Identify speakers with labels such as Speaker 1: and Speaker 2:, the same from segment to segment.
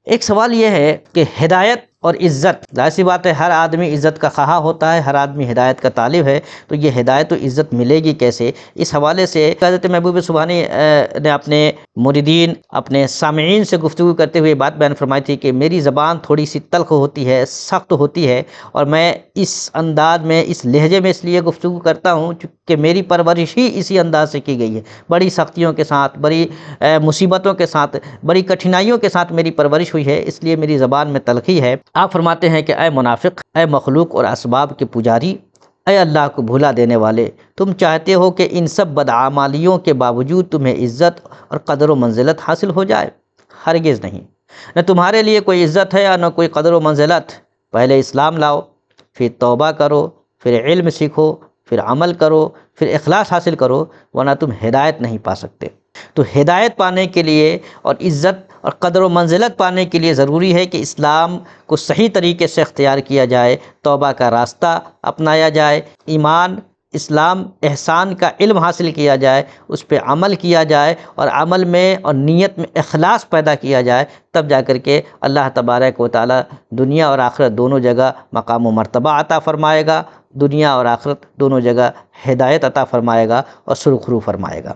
Speaker 1: ایک سوال یہ ہے کہ ہدایت اور عزت، ظاہر سی بات ہے ہر آدمی عزت کا خواہاں ہوتا ہے، ہر آدمی ہدایت کا طالب ہے، تو یہ ہدایت و عزت ملے گی کیسے؟ اس حوالے سے حضرت محبوب سبحانی نے اپنے مریدین، اپنے سامعین سے گفتگو کرتے ہوئے بات بیان فرمائی تھی کہ میری زبان تھوڑی سی تلخ ہوتی ہے، سخت ہوتی ہے، اور میں اس انداز میں، اس لہجے میں اس لیے گفتگو کرتا ہوں کہ میری پرورش ہی اسی انداز سے کی گئی ہے، بڑی سختیوں کے ساتھ، بڑی مصیبتوں کے ساتھ، بڑی کٹھنائیوں کے ساتھ میری پرورش ہوئی ہے، اس لیے میری زبان میں تلخی ہے۔ آپ فرماتے ہیں کہ اے منافق، اے مخلوق اور اسباب کے پجاری، اے اللہ کو بھولا دینے والے، تم چاہتے ہو کہ ان سب بدعمالیوں کے باوجود تمہیں عزت اور قدر و منزلت حاصل ہو جائے؟ ہرگز نہیں، نہ تمہارے لیے کوئی عزت ہے اور نہ کوئی قدر و منزلت۔ پہلے اسلام لاؤ، پھر توبہ کرو، پھر علم سیکھو، پھر عمل کرو، پھر اخلاص حاصل کرو، ورنہ تم ہدایت نہیں پا سکتے۔ تو ہدایت پانے کے لیے اور عزت اور قدر و منزلت پانے کے لیے ضروری ہے کہ اسلام کو صحیح طریقے سے اختیار کیا جائے، توبہ کا راستہ اپنایا جائے، ایمان، اسلام، احسان کا علم حاصل کیا جائے، اس پہ عمل کیا جائے، اور عمل میں اور نیت میں اخلاص پیدا کیا جائے، تب جا کر کے اللہ تبارک و تعالی دنیا اور آخرت دونوں جگہ مقام و مرتبہ عطا فرمائے گا، دنیا اور آخرت دونوں جگہ ہدایت عطا فرمائے گا اور سرخرو فرمائے گا۔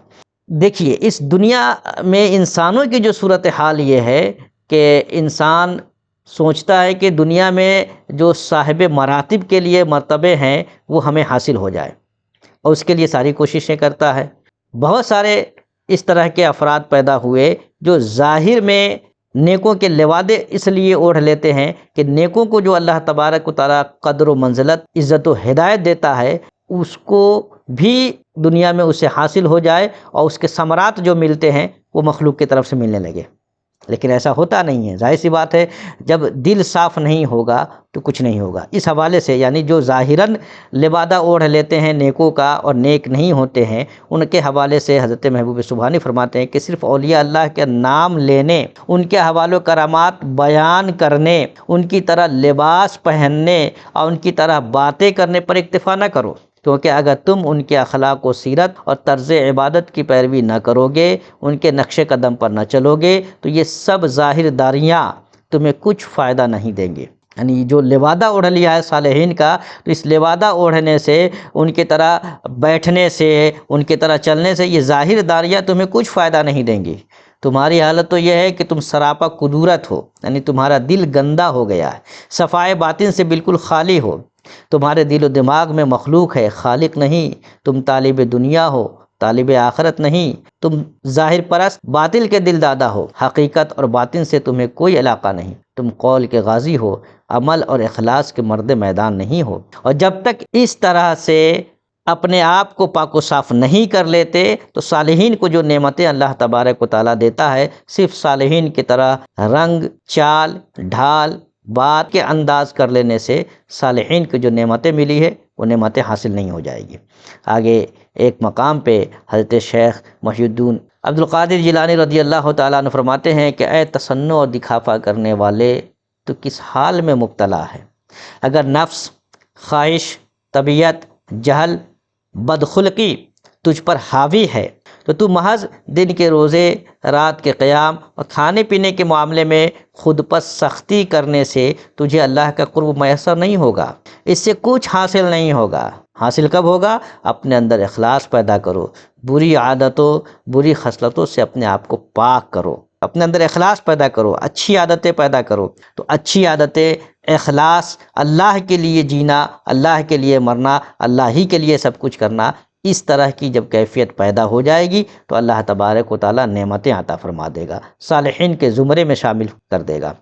Speaker 1: دیکھیے، اس دنیا میں انسانوں کی جو صورتحال یہ ہے کہ انسان سوچتا ہے کہ دنیا میں جو صاحب مراتب کے لیے مرتبے ہیں وہ ہمیں حاصل ہو جائے، اور اس کے لیے ساری کوششیں کرتا ہے۔ بہت سارے اس طرح کے افراد پیدا ہوئے جو ظاہر میں نیکوں کے لوادے اس لیے اوڑھ لیتے ہیں کہ نیکوں کو جو اللہ تبارک و تعالیٰ قدر و منزلت، عزت و ہدایت دیتا ہے، اس کو بھی دنیا میں اسے حاصل ہو جائے، اور اس کے ثمرات جو ملتے ہیں وہ مخلوق کی طرف سے ملنے لگے۔ لیکن ایسا ہوتا نہیں ہے، ظاہر سی بات ہے جب دل صاف نہیں ہوگا تو کچھ نہیں ہوگا۔ اس حوالے سے یعنی جو ظاہراً لبادہ اوڑھ لیتے ہیں نیکوں کا اور نیک نہیں ہوتے ہیں، ان کے حوالے سے حضرت محبوب سبحانی فرماتے ہیں کہ صرف اولیاء اللہ کے نام لینے، ان کے حوال و کرامات بیان کرنے، ان کی طرح لباس پہننے اور ان کی طرح باتیں کرنے پر اکتفا نہ کرو، کیونکہ اگر تم ان کے اخلاق و سیرت اور طرز عبادت کی پیروی نہ کرو گے، ان کے نقش قدم پر نہ چلو گے، تو یہ سب ظاہر داریاں تمہیں کچھ فائدہ نہیں دیں گے۔ یعنی جو لبادہ اوڑھ لیا ہے صالحین کا، تو اس لبادہ اوڑھنے سے، ان کی طرح بیٹھنے سے، ان کی طرح چلنے سے، یہ ظاہر داریاں تمہیں کچھ فائدہ نہیں دیں گی۔ تمہاری حالت تو یہ ہے کہ تم سراپا قدورت ہو، یعنی تمہارا دل گندا ہو گیا ہے، صفائے باطن سے بالکل خالی ہو، تمہارے دل و دماغ میں مخلوق ہے، خالق نہیں، تم طالب دنیا ہو، طالب آخرت نہیں، تم ظاہر پرست، باطل کے دل دادا ہو، حقیقت اور باطن سے تمہیں کوئی علاقہ نہیں، تم قول کے غازی ہو، عمل اور اخلاص کے مرد میدان نہیں ہو۔ اور جب تک اس طرح سے اپنے آپ کو پاک و صاف نہیں کر لیتے تو صالحین کو جو نعمتیں اللہ تبارک و تعالیٰ دیتا ہے، صرف صالحین کی طرح رنگ، چال، ڈھال، بات کے انداز کر لینے سے صالحین کو جو نعمتیں ملی ہے وہ نعمتیں حاصل نہیں ہو جائے گی۔ آگے ایک مقام پہ حضرت شیخ محی الدین عبد القادر جیلانی رضی اللہ تعالیٰ عنہ فرماتے ہیں کہ اے تصنع اور دکھاوا کرنے والے، تو کس حال میں مبتلا ہے؟ اگر نفس، خواہش، طبیعت، جہل، بدخلقی تجھ پر حاوی ہے تو تو محض دن کے روزے، رات کے قیام اور کھانے پینے کے معاملے میں خود پر سختی کرنے سے تجھے اللہ کا قرب میسر نہیں ہوگا، اس سے کچھ حاصل نہیں ہوگا۔ حاصل کب ہوگا؟ اپنے اندر اخلاص پیدا کرو، بری عادتوں، بری خصلتوں سے اپنے آپ کو پاک کرو، اپنے اندر اخلاص پیدا کرو، اچھی عادتیں پیدا کرو۔ تو اچھی عادتیں، اخلاص، اللہ کے لیے جینا، اللہ کے لیے مرنا، اللہ ہی کے لیے سب کچھ کرنا، اس طرح کی جب کیفیت پیدا ہو جائے گی تو اللہ تبارک و تعالیٰ نعمتیں عطا فرما دے گا، صالحین کے زمرے میں شامل کر دے گا۔